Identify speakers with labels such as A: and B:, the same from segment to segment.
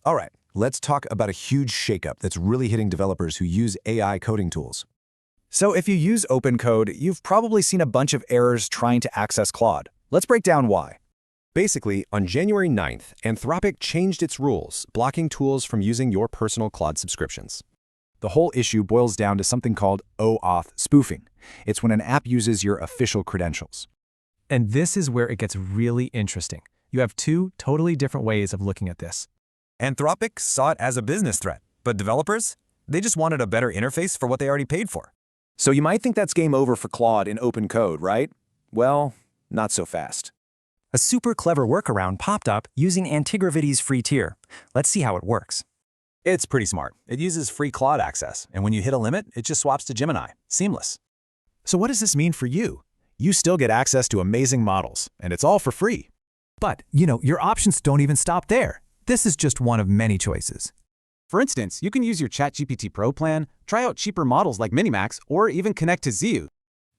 A: All right, let's talk about a huge shakeup that's really hitting developers who use AI coding tools.
B: So if you use Open Code, you've probably seen a bunch of errors trying to access Claude. Let's break down why.
A: Basically, on January 9th, Anthropic changed its rules, blocking tools from using your personal Claude subscriptions.
B: The whole issue boils down to something called OAuth spoofing. It's when an app uses your official credentials.
C: And this is where it gets really interesting. You have two totally different ways of looking at this.
D: Anthropic saw it as a business threat, but developers, they just wanted a better interface for what they already paid for.
B: So you might think that's game over for Claude in Open Code, right? Well, not so fast.
E: A super clever workaround popped up using Antigravity's free tier. Let's see how it works.
D: It's pretty smart. It uses free Claude access, and when you hit a limit, it just swaps to Gemini. Seamless.
B: So what does this mean for you? You still get access to amazing models, and it's all for free.
C: But, your options don't even stop there. This is just one of many choices.
F: For instance, you can use your ChatGPT Pro plan, try out cheaper models like Minimax, or even connect to ZU.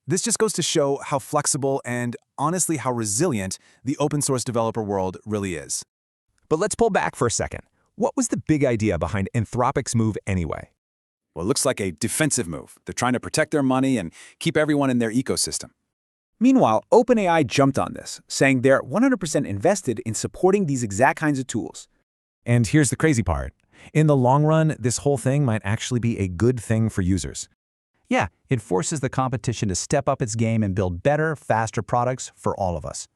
B: This just goes to show how flexible and, honestly, how resilient the open source developer world really is.
A: But let's pull back for a second. What was the big idea behind Anthropic's move anyway?
B: Well, it looks like a defensive move. They're trying to protect their money and keep everyone in their ecosystem. Meanwhile, OpenAI jumped on this, saying they're 100% invested in supporting these exact kinds of tools.
A: And here's the crazy part. In the long run, this whole thing might actually be a good thing for users.
G: Yeah, it forces the competition to step up its game and build better, faster products for all of us.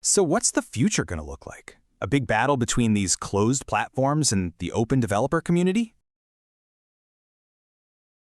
D: So what's the future going to look like? A big battle between these closed platforms and the open developer community?